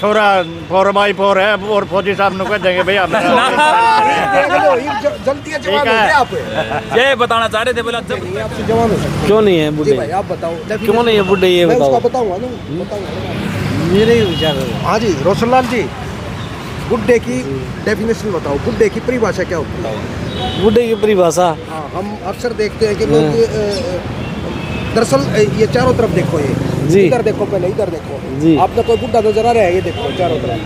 छोरा 4x4 है और फौजी साहब ने कह देंगे भैया जल्दी जवान हो गए आप। ये बताना चाह रहे थे बोला जब आपसे जवान हो सकते क्यों नहीं है बुढ़े? भाई आप बताओ क्यों नहीं है बुढ़े, ये मैं बताओ। उसका बताऊंगा ना, बताऊंगा। मेरे ही विचार है। हाँ जी रोशनलाल जी, बुड्ढे की डेफिनेशन बताओ, बुड्ढे की परिभाषा क्या होती है? बुढ़े की परिभाषा, हाँ, हम अक्सर देखते हैं कि लोग दरअसल ये चारों तरफ देखो, जी। ये इधर देखो, पहले इधर देखो जी। आपने कोई बुड्ढा नजर आ रहा है? ये देखो चारों तरफ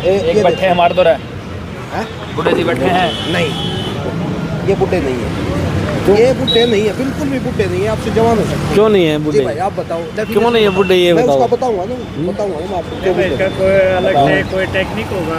एक बैठे हैं हमारे तो हैं? बुढ़े जी बैठे हैं। नहीं, ये बुड्ढे नहीं है, ये बुड्ढे नहीं है, बिल्कुल भी बुड्ढे नहीं है। आपसे जवान हो सकते क्यों नहीं है जी बुढ़े? भाई आप बताओ क्यों नहीं है बुढ़े, ये मैं बताओ। उसका बताऊंगा ना, बताऊंगा मैं आपको क्या बुड्ढे हैं। कोई अलग से कोई टेक्निक होगा।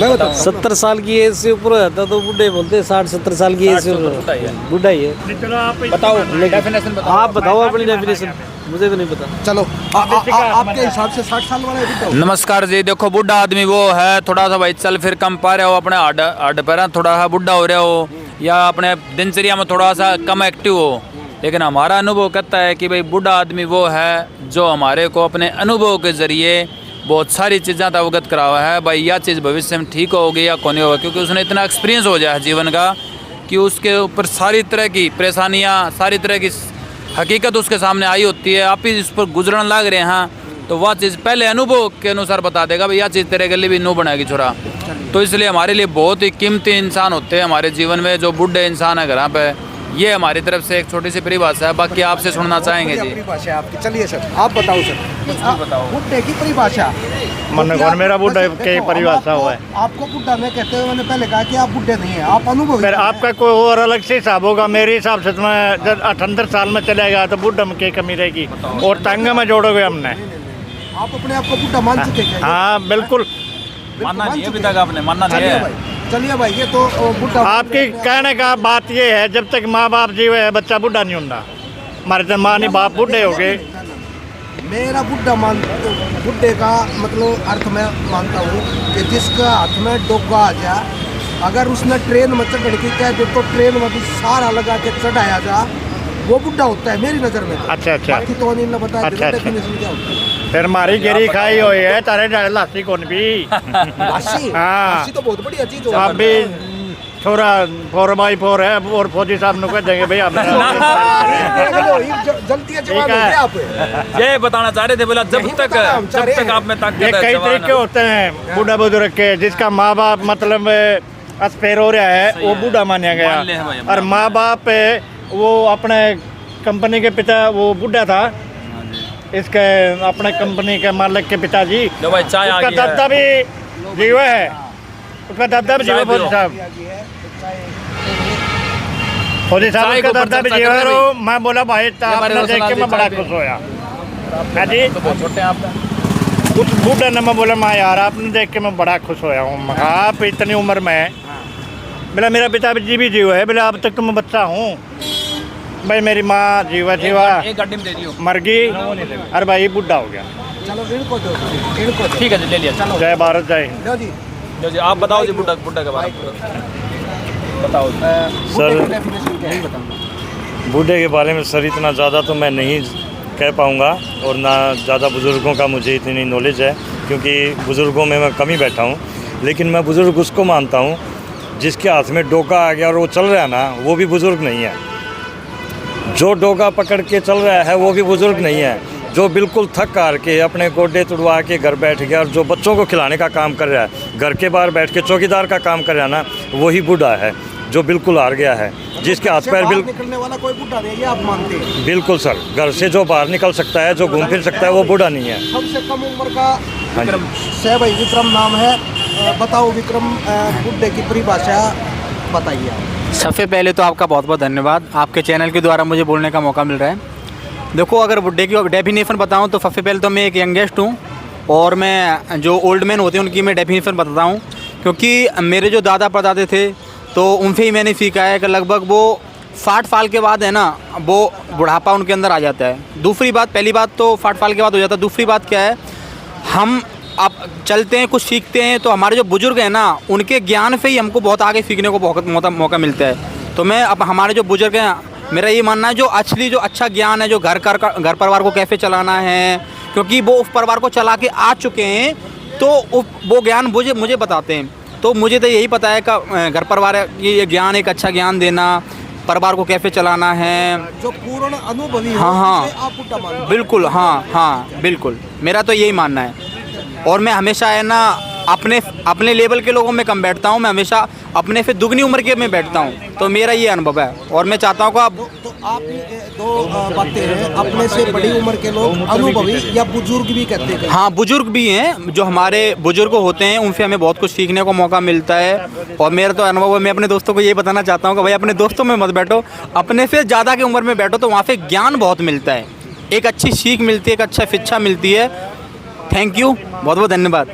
मैं बताऊंगा 70 साल की एज से ऊपर रहता तो बुढ़े बोलते, 60-70 साल की एज से बुढ़ा ही है। बुढ़ा ही है। चलो आप बताओ डेफिनेशन बताओ। आप बताओ अपनी डेफिनेशन, मुझे तो नहीं पता। चलो आपके हिसाब से 60 साल वाला है बुड्ढा? नमस्कार जी, देखो बुढ़ा आदमी वो है थोड़ा सा भाई चल फिर कम पा रहे हो, अपने हड्ड पैर थोड़ा सा बुढ़ा हो रहे हो, या अपने दिनचर्या में थोड़ा सा कम एक्टिव हो। लेकिन हमारा अनुभव कहता है कि भाई बुढ़ा आदमी वो है जो हमारे को अपने अनुभव के ज़रिए बहुत सारी चीज़ें अवगत करा हुआ है भाई यह चीज़ भविष्य में ठीक होगी या कौन होगा, क्योंकि उसने इतना एक्सपीरियंस हो जाए जीवन का कि उसके ऊपर सारी तरह की परेशानियाँ, सारी तरह की हकीकत उसके सामने आई होती है। आप ही इस पर गुजरन लग रहे हैं तो वह चीज़ पहले अनुभव के अनुसार बता देगा भाई यह चीज़ तेरे के लिए भी नू बनाएगी छोरा। तो इसलिए हमारे लिए बहुत ही कीमती इंसान होते हैं हमारे जीवन में जो बुढ़े इंसान है घर पे। ये हमारी तरफ से एक छोटी सी परिभाषा है, बाकी आपसे सुनना चाहेंगे जी। परिभाषा आपकी, चलिए सर आप बताओ सर, बताओ। बुड्ढे की परिभाषा। मन कौन मेरा बुड्ढा की परिभाषा हुआ है? आपको बुड्ढा मैं कहते हुए मैंने पहले कहा कि आप बुड्ढे नहीं है, आप अनुभवी फिर हैं। आपका कोई और अलग से हिसाब होगा। मेरे हिसाब से तो मैं जब 78 साल में चलेगा तो बुढ़ा में क्या कमी रहेगी, और टांगे में जोड़ोगे हमने। आप अपने आप को बुड्ढा मान चुके हैं? हाँ बिल्कुल। मानना नहीं है अभी तक आपने, मानना नहीं चलिए है। भाई, चलिए भाई, ये तो बुड्ढा आपकी कहने का बात ये है जब तक माँ बाप जीवे है बच्चा बुढ़ा नहीं होता। हमारे तो माँ नहीं बाप बुढ़े हो गए। मेरा बुड्ढे का मतलब अर्थ मैं मानता हूँ कि जिसका हाथ में डोका आ जा, अगर उसने ट्रेन में चढ़ने की कह दे तो ट्रेन में भी सारा लगा के चढ़ाया जा, वो बुड्ढा होता है मेरी नज़र में। अच्छा अच्छा। बाकी तो अनिल ने बता अच्छा, अच्छा। डेफिनेशन क्या होता है। फिर हमारी गिरी खाई हुई है तारे डाले लासी कौन भी। लासी हाँ। लासी तो बहुत बढ़िया चीज आप भी छोरा 4x4 है और फौजी साहब ने कह देंगे भैया जल्दी जवान हो गए आप। ये बताना चाह रहे थे बोला जब तक आप में ताकत ये है, कई जवान तरीके होते हैं बूढ़ा बुजुर्ग के। जिसका माँ बाप मतलब अस्पेर हो रहा है वो बूढ़ा माना मान ले हैं गया, भाई, और माँ बाप वो अपने कंपनी के पिता वो बूढ़ा था, इसके अपने कंपनी के मालिक के पिताजी। लो भाई चाय आ उसका गई है। दादा भी जीवा है, उसका दादा भी जीवा फौजी साहब। फौजी साहब चाय उसका को दादा भी चर्चा जीवा करें है। मैं बोला भाई हमारे आपने देख के मैं बड़ा खुश होया। हाँ जी, तो बहुत छोटे हैं आप। उस बूढ़े ने मैं बोला माँ यार आपने देख के मैं बड़ा खुश होया हूँ। आप इतनी उम्र में बोला मेरा पिता भी जीवा है, बोला अब तक तो मैं बच्चा हूँ भाई। मेरी माँ जीवा एक गाड़ी में दे दियो। मर गई, अरे भाई बूढ़ा हो गया। चलो इनको दो, इनको दो। ठीक है जी, ले लिया। चलो जय भारत जय हिंद। लो जी, लो जी, आप बताओ जी बुड्ढा के बारे में बताओ। बुड्ढे की डेफिनेशन क्या है बताऊंगा। बूढ़े के बारे में सर इतना ज़्यादा तो मैं नहीं कह पाऊँगा, और ना ज़्यादा बुज़ुर्गों का मुझे इतनी नॉलेज है, क्योंकि बुज़ुर्गों में मैं कम ही बैठा हूँ। लेकिन मैं बुज़ुर्ग उसको मानता हूँ जिसके हाथ में डोका आ गया और वो चल रहा है ना, वो भी बुज़ुर्ग नहीं है। जो डोका पकड़ के चल रहा है वो भी बुज़ुर्ग नहीं है। जो बिल्कुल थक हार के अपने गोडे तुड़वा के घर बैठ गया और जो बच्चों को खिलाने का काम कर रहा है, घर के बाहर बैठ के चौकीदार का काम कर रहा है ना, वही बूढ़ा है जो बिल्कुल हार गया है। जिसके हाथ पैर निकलने वाला कोई बुड्ढा नहीं है, ये आप मानते हैं? बिल्कुल सर, घर से जो बाहर निकल सकता है, जो घूम फिर सकता है, वो बूढ़ा नहीं है। सबसे कम उम्र का हाँ जी। भाई विक्रम नाम है। बताओ विक्रम, बुड्ढे की परिभाषा बताइए आप। सबसे पहले तो आपका बहुत बहुत धन्यवाद, आपके चैनल के द्वारा मुझे बोलने का मौका मिल रहा है। देखो, अगर बुड्ढे की डेफिनेशन बताऊं तो सबसे पहले तो मैं एक यंगेस्ट हूं, और मैं जो ओल्ड मैन होते हैं उनकी मैं डेफिनेशन बताता हूं, क्योंकि मेरे जो दादा परदादे थे तो उनसे ही मैंने सीखा है कि लगभग वो 60 साल के बाद है ना, वो बुढ़ापा उनके अंदर आ जाता है। दूसरी बात, पहली बात तो 60 साल के बाद हो जाता है। दूसरी बात क्या है, हम आप चलते हैं, कुछ सीखते हैं, तो हमारे जो बुजुर्ग हैं ना, उनके ज्ञान से ही हमको बहुत आगे सीखने को बहुत मौका मिलता है। तो मैं अब हमारे जो बुजुर्ग हैं, मेरा ये मानना है जो अच्छा ज्ञान है, जो घर परिवार को कैसे चलाना है, क्योंकि वो उस परिवार को चला के आ चुके हैं, तो वो ज्ञान मुझे बताते हैं। तो मुझे तो यही पता है कि घर परिवार ये ज्ञान, एक अच्छा ज्ञान देना, परिवार को कैसे चलाना है। जो पूर्ण अनुभवी हो, हाँ उसे आप बुड्ढा मानते हैं। बिल्कुल, हाँ बिल्कुल, मेरा तो यही मानना है। और मैं हमेशा है ना अपने लेवल के लोगों में कम बैठता हूँ, मैं हमेशा अपने से दुगनी उम्र के में बैठता हूँ। तो मेरा ये अनुभव है और मैं चाहता हूँ कि आप तो आप दो बातें हैं, अपने से बड़ी उम्र के लोग अनुभवी या बुजुर्ग भी कहते हैं। हाँ, बुजुर्ग भी हैं, जो हमारे बुजुर्ग होते हैं उनसे हमें बहुत कुछ सीखने को मौका मिलता है। और मेरा तो अनुभव है, मैं अपने दोस्तों को ये बताना चाहता हूँ कि भाई अपने दोस्तों में मत बैठो, अपने से ज़्यादा की उम्र में बैठो, तो वहाँ से ज्ञान बहुत मिलता है, एक अच्छी सीख मिलती है, एक अच्छा शिक्षा मिलती है। थैंक यू, बहुत बहुत धन्यवाद।